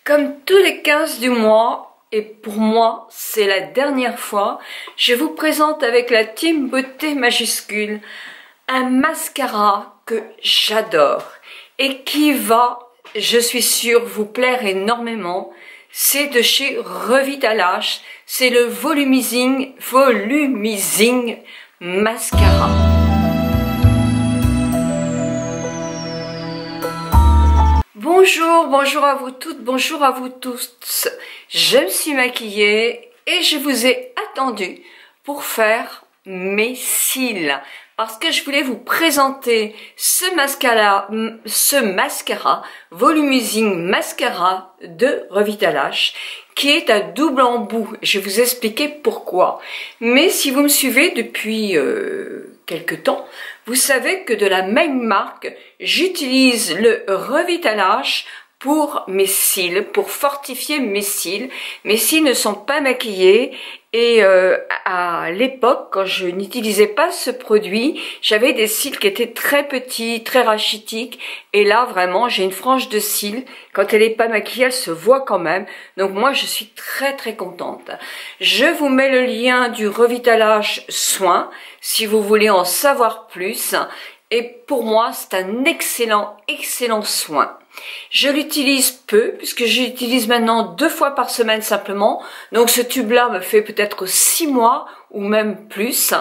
Comme tous les 15 du mois, et pour moi c'est la dernière fois, je vous présente avec la team beauté majuscule un mascara que j'adore et qui va, je suis sûre, vous plaire énormément. C'est de chez Revitalash, c'est le Volumizing Mascara. Bonjour à vous toutes, bonjour à vous tous. Je me suis maquillée et je vous ai attendu pour faire mes cils. Parce que je voulais vous présenter ce mascara Volumizing Mascara de Revitalash qui est à double embout. Je vais vous expliquer pourquoi. Mais si vous me suivez depuis quelque temps, vous savez que de la même marque, j'utilise le Revitalash pour mes cils, pour fortifier mes cils. Mes cils ne sont pas maquillés et à l'époque, quand je n'utilisais pas ce produit, j'avais des cils qui étaient très petits, très rachitiques. Et là, vraiment, j'ai une frange de cils. Quand elle n'est pas maquillée, elle se voit quand même. Donc moi, je suis très contente. Je vous mets le lien du Revitalash Soin si vous voulez en savoir plus. Et pour moi, c'est un excellent soin. Je l'utilise peu, puisque je l'utilise maintenant 2 fois par semaine simplement. Donc ce tube-là me fait peut-être 6 mois, ou même plus.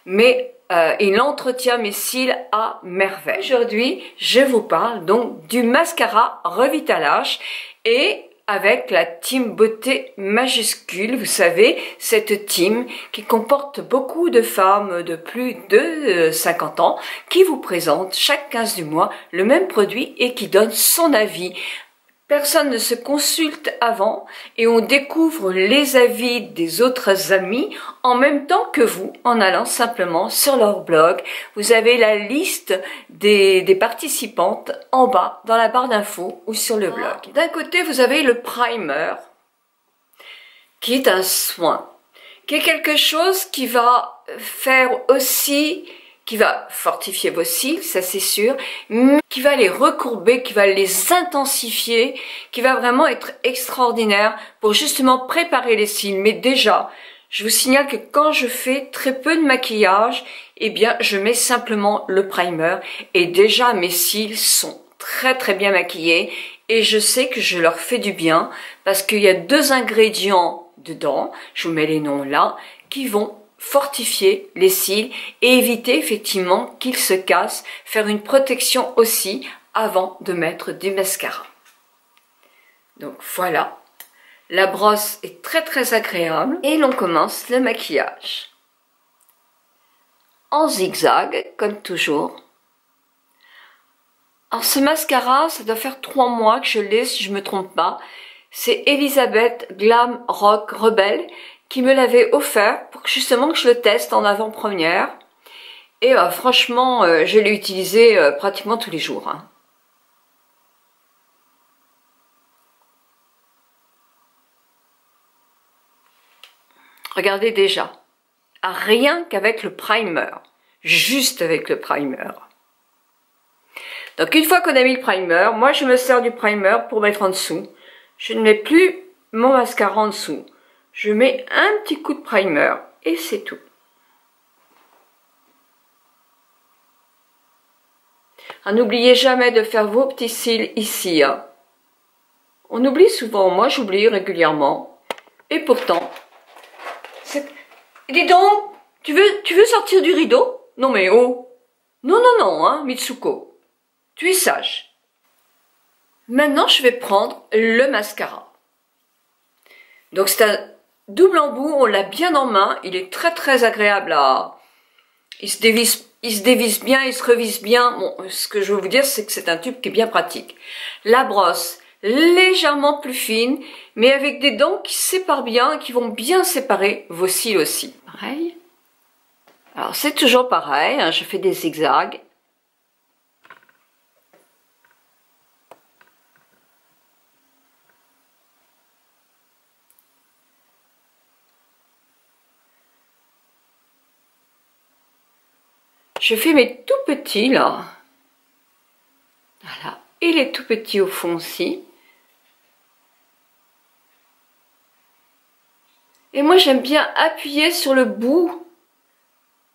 Mais il entretient mes cils à merveille. Aujourd'hui, je vous parle donc du mascara Revitalash et avec la team beauté majuscule, vous savez, cette team qui comporte beaucoup de femmes de plus de 50 ans qui vous présente chaque 15 du mois le même produit et qui donne son avis. Personne ne se consulte avant et on découvre les avis des autres amis en même temps que vous, en allant simplement sur leur blog. Vous avez la liste des participantes en bas dans la barre d'infos ou sur le blog. D'un côté, vous avez le primer, qui est un soin, qui est quelque chose qui va faire aussi, qui va fortifier vos cils, ça c'est sûr, mais qui va les recourber, qui va les intensifier, qui va vraiment être extraordinaire pour justement préparer les cils. Mais déjà, je vous signale que quand je fais très peu de maquillage, eh bien je mets simplement le primer et déjà mes cils sont très bien maquillés et je sais que je leur fais du bien parce qu'il y a 2 ingrédients dedans, je vous mets les noms là, qui vont fortifier les cils et éviter effectivement qu'ils se cassent, faire une protection aussi avant de mettre du mascara. Donc voilà, la brosse est très agréable et l'on commence le maquillage. En zigzag, comme toujours. Alors ce mascara, ça doit faire 3 mois que je l'ai si je ne me trompe pas. C'est Elisabeth Glam Rock Rebelle qui me l'avait offert pour justement que je le teste en avant-première. Et franchement, je l'ai utilisé pratiquement tous les jours. Hein. Regardez déjà, rien qu'avec le primer, juste avec le primer. Donc une fois qu'on a mis le primer, moi je me sers du primer pour mettre en dessous. Je ne mets plus mon mascara en dessous. Je mets un petit coup de primer et c'est tout. N'oubliez jamais de faire vos petits cils ici. Hein. On oublie souvent, moi j'oublie régulièrement. Et pourtant, dis donc, tu veux sortir du rideau? Non mais oh. Non, hein, Mitsuko. Tu es sage. Maintenant, je vais prendre le mascara. Donc c'est un double embout, on l'a bien en main, il est très agréable à... Il se dévisse bien, il se revisse bien. Bon, ce que je veux vous dire, c'est que c'est un tube qui est bien pratique. La brosse, légèrement plus fine, mais avec des dents qui séparent bien, qui vont bien séparer vos cils aussi. Pareil. Alors c'est toujours pareil, hein, je fais des zigzags. Je fais mes tout petits là. Voilà. Et les tout petits au fond aussi. Et moi, j'aime bien appuyer sur le bout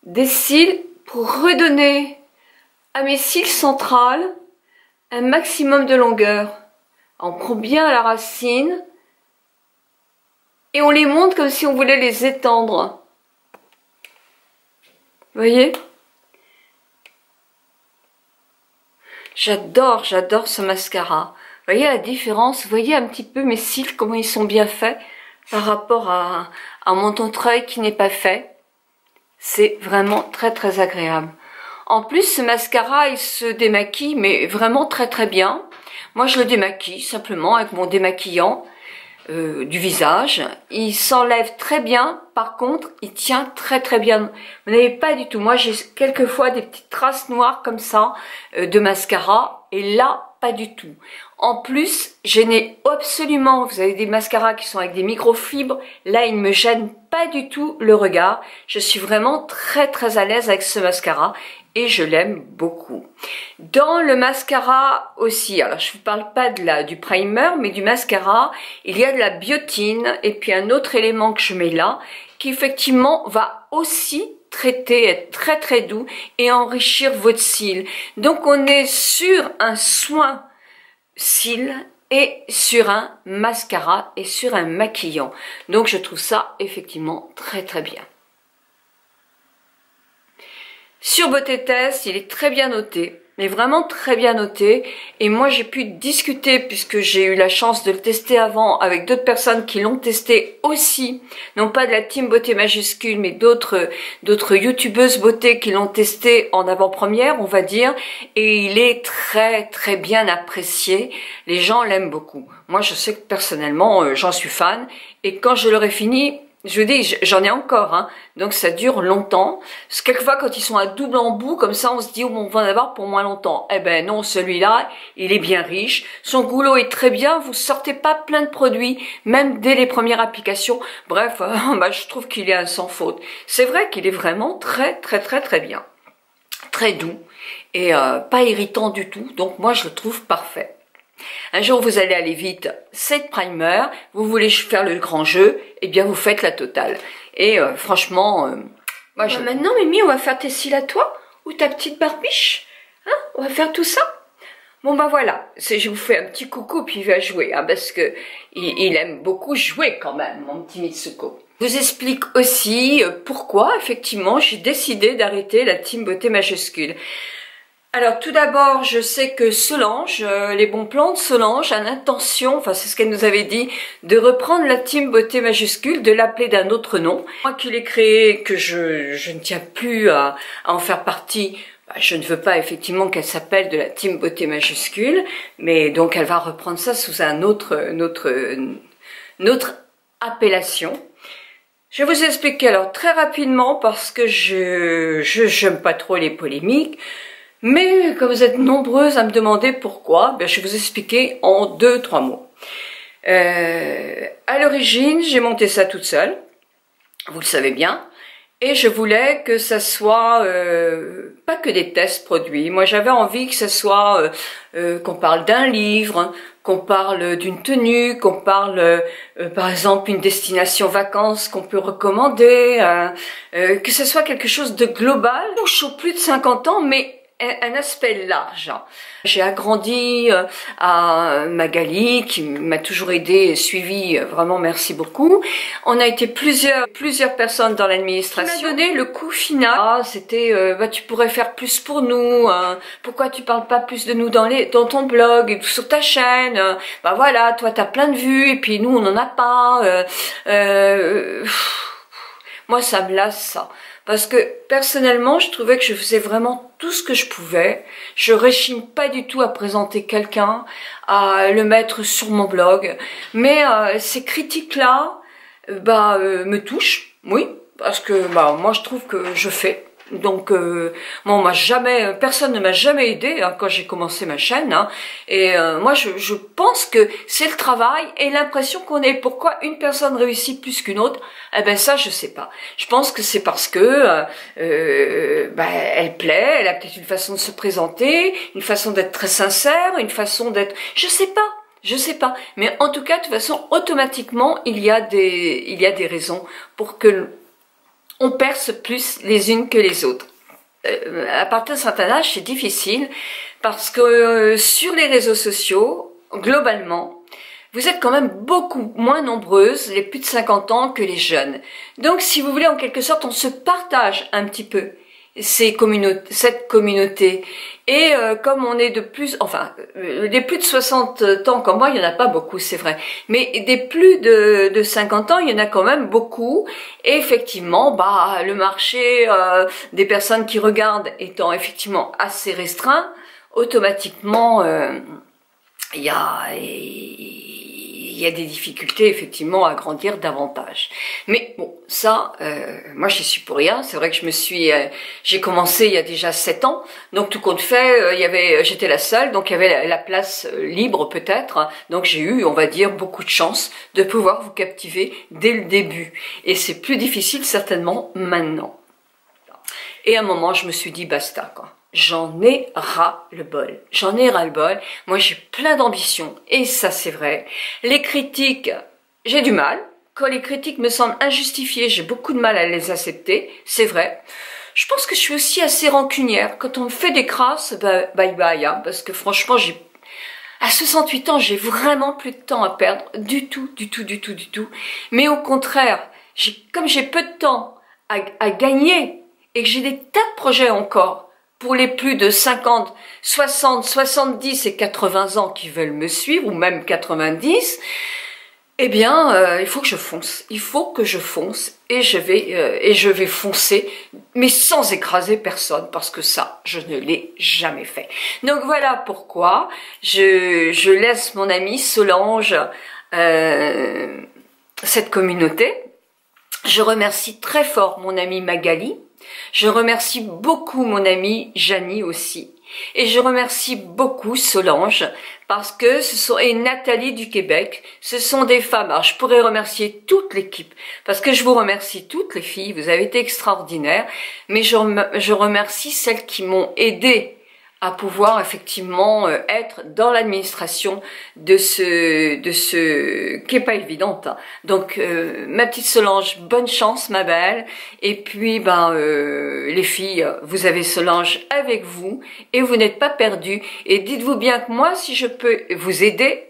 des cils pour redonner à mes cils centrales un maximum de longueur. On prend bien la racine et on les monte comme si on voulait les étendre. Vous voyez? J'adore ce mascara. Vous voyez la différence? Vous voyez un petit peu mes cils, comment ils sont bien faits par rapport à mon tontreuil qui n'est pas fait. C'est vraiment très très agréable. En plus, ce mascara, il se démaquille, mais vraiment très très bien. Moi, je le démaquille simplement avec mon démaquillant du visage. Il s'enlève très bien. Par contre, il tient très très bien. Vous n'avez pas du tout. Moi, j'ai quelquefois des petites traces noires comme ça de mascara. Et là, pas du tout. En plus, je n'ai absolument, vous avez des mascaras qui sont avec des microfibres. Là, il ne me gêne pas du tout le regard. Je suis vraiment très très à l'aise avec ce mascara. Et je l'aime beaucoup. Dans le mascara aussi, alors je ne vous parle pas du primer, mais du mascara, il y a de la biotine et puis un autre élément que je mets là, qui effectivement va aussi traiter, être très très doux et enrichir votre cils. Donc on est sur un soin cils et sur un mascara et sur un maquillant. Donc je trouve ça effectivement très très bien. Sur Beauté Test, il est très bien noté, mais vraiment très bien noté. Et moi, j'ai pu discuter, puisque j'ai eu la chance de le tester avant, avec d'autres personnes qui l'ont testé aussi. Non pas de la team Beauté Majuscule, mais d'autres youtubeuses beauté qui l'ont testé en avant-première, on va dire. Et il est très très bien apprécié. Les gens l'aiment beaucoup. Moi, je sais que personnellement, j'en suis fan. Et quand je l'aurai fini... Je vous dis, j'en ai encore, hein, donc ça dure longtemps. Parce que quelquefois, quand ils sont à double embout, comme ça, on se dit, oh, on va en avoir pour moins longtemps. Eh ben non, celui-là, il est bien riche. Son goulot est très bien. Vous sortez pas plein de produits, même dès les premières applications. Bref, bah, je trouve qu'il est un sans faute. C'est vrai qu'il est vraiment très, très, très, très bien. Très doux et pas irritant du tout. Donc moi, je le trouve parfait. Un jour, vous allez aller vite, c'est primer, vous voulez faire le grand jeu, eh bien, vous faites la totale. Et franchement, moi, maintenant, Mimi, on va faire tes cils à toi, ou ta petite barbiche, hein? On va faire tout ça. Bon, bah voilà, je vous fais un petit coucou, puis il va jouer, hein, parce que il aime beaucoup jouer quand même, mon petit Mitsuko. Je vous explique aussi pourquoi, effectivement, j'ai décidé d'arrêter la team Beauté Majuscule. Alors tout d'abord, je sais que Solange, les bons plans de Solange a l'intention, enfin c'est ce qu'elle nous avait dit, de reprendre la team Beauté Majuscule, de l'appeler d'un autre nom. Moi qui l'ai créée, que je ne tiens plus à en faire partie, bah, je ne veux pas effectivement qu'elle s'appelle de la team Beauté Majuscule, mais donc elle va reprendre ça sous une autre appellation. Je vais vous expliquer alors très rapidement parce que je n'aime pas trop les polémiques. Mais comme vous êtes nombreuses à me demander pourquoi, ben je vais vous expliquer en 2-3 mots. À l'origine, j'ai monté ça toute seule, vous le savez bien, et je voulais que ça soit pas que des tests produits. Moi, j'avais envie que ça soit qu'on parle d'un livre, qu'on parle d'une tenue, qu'on parle par exemple une destination vacances qu'on peut recommander, que ce soit quelque chose de global. Je touche aux plus de 50 ans, mais un aspect large. J'ai agrandi à Magali qui m'a toujours aidé et suivi, vraiment merci beaucoup. On a été plusieurs personnes dans l'administration. Qui m'a donné le coup final. Ah, c'était bah tu pourrais faire plus pour nous, hein. Pourquoi tu parles pas plus de nous dans ton blog et sur ta chaîne, bah voilà, toi t'as plein de vues et puis nous on en a pas. Moi ça me lasse ça. Parce que personnellement, je trouvais que je faisais vraiment tout ce que je pouvais. Je réchigne pas du tout à présenter quelqu'un, à le mettre sur mon blog. Mais ces critiques-là, me touchent, oui, parce que moi je trouve que je fais. Donc moi, personne ne m'a jamais aidé hein, quand j'ai commencé ma chaîne. Hein, et moi, je pense que c'est le travail et l'impression qu'on ait. Pourquoi une personne réussit plus qu'une autre? Eh ben ça, je sais pas. Je pense que c'est parce que elle plaît. Elle a peut-être une façon de se présenter, une façon d'être très sincère, une façon d'être. Je sais pas. Je sais pas. Mais en tout cas, de toute façon, automatiquement, il y a des raisons pour que on perce plus les unes que les autres. À partir d'un certain âge, c'est difficile parce que sur les réseaux sociaux, globalement, vous êtes quand même beaucoup moins nombreuses, les plus de 50 ans, que les jeunes. Donc, si vous voulez, en quelque sorte, on se partage un petit peu cette communauté. Et comme on est les plus de 60 ans comme moi, il n'y en a pas beaucoup, c'est vrai. Mais des plus de 50 ans, il y en a quand même beaucoup. Et effectivement, le marché des personnes qui regardent étant effectivement assez restreint, automatiquement, il y a des difficultés effectivement à grandir davantage. Mais bon, ça, moi j'y suis pour rien. C'est vrai que j'ai commencé il y a déjà 7 ans. Donc tout compte fait, j'étais la seule, donc il y avait la place libre peut-être. Donc j'ai eu, on va dire, beaucoup de chance de pouvoir vous captiver dès le début. Et c'est plus difficile certainement maintenant. Et à un moment, je me suis dit basta quoi. J'en ai ras-le-bol. J'en ai ras-le-bol. Moi, j'ai plein d'ambition. Et ça, c'est vrai. Les critiques, j'ai du mal. Quand les critiques me semblent injustifiées, j'ai beaucoup de mal à les accepter. C'est vrai. Je pense que je suis aussi assez rancunière. Quand on me fait des crasses, bye bye. Hein, parce que franchement, à 68 ans, j'ai vraiment plus de temps à perdre. Du tout. Mais au contraire, comme j'ai peu de temps à gagner et que j'ai des tas de projets encore, pour les plus de 50, 60, 70 et 80 ans qui veulent me suivre, ou même 90, eh bien, il faut que je fonce. Il faut que je fonce et je vais foncer, mais sans écraser personne, parce que ça, je ne l'ai jamais fait. Donc voilà pourquoi je laisse mon amie Solange cette communauté. Je remercie très fort mon amie Magali. Je remercie beaucoup mon amie Janie aussi. Et je remercie beaucoup Solange parce que et Nathalie du Québec, ce sont des femmes. Alors je pourrais remercier toute l'équipe parce que je vous remercie toutes les filles, vous avez été extraordinaires. Mais je remercie celles qui m'ont aidée à pouvoir effectivement être dans l'administration de ce qui est pas évidente. Donc ma petite Solange, bonne chance ma belle. Et puis les filles, vous avez Solange avec vous et vous n'êtes pas perdues. Et dites-vous bien que moi, si je peux vous aider,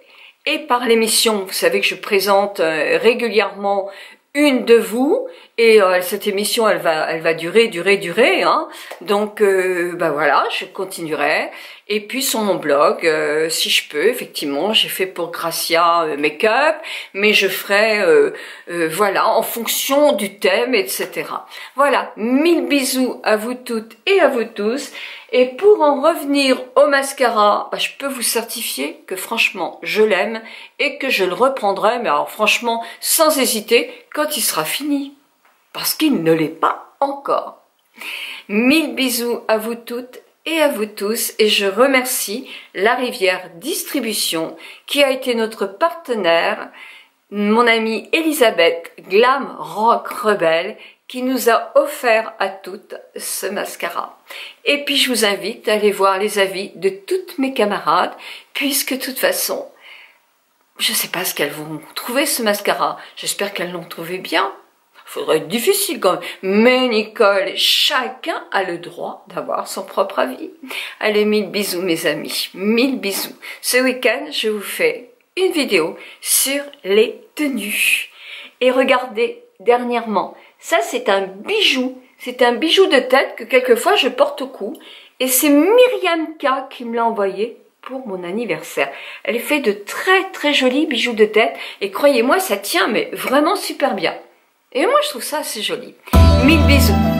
et par l'émission, vous savez que je présente régulièrement une de vous, et cette émission elle va durer, hein. Donc voilà, je continuerai. Et puis sur mon blog, si je peux, effectivement, j'ai fait pour Gracia Make-up, mais je ferai voilà, en fonction du thème, etc. Voilà, 1000 bisous à vous toutes et à vous tous. Et pour en revenir au mascara, je peux vous certifier que franchement, je l'aime et que je le reprendrai, mais alors franchement, sans hésiter, quand il sera fini. Parce qu'il ne l'est pas encore. 1000 bisous à vous toutes et à vous tous. Et je remercie La Rivière Distribution qui a été notre partenaire, mon amie Elisabeth Glam Rock Rebelle, qui nous a offert à toutes ce mascara. Et puis je vous invite à aller voir les avis de toutes mes camarades, puisque de toute façon, je ne sais pas ce qu'elles vont trouver ce mascara. J'espère qu'elles l'ont trouvé bien. Faudrait être difficile quand même. Mais Nicole, chacun a le droit d'avoir son propre avis. Allez, 1000 bisous mes amis, 1000 bisous. Ce week-end, je vous fais une vidéo sur les tenues. Et regardez, dernièrement, ça c'est un bijou de tête que quelquefois je porte au cou. Et c'est Myriam K qui me l'a envoyé pour mon anniversaire. Elle fait de très jolis bijoux de tête. Et croyez-moi, ça tient mais vraiment super bien. Et moi, je trouve ça assez joli. 1000 bisous.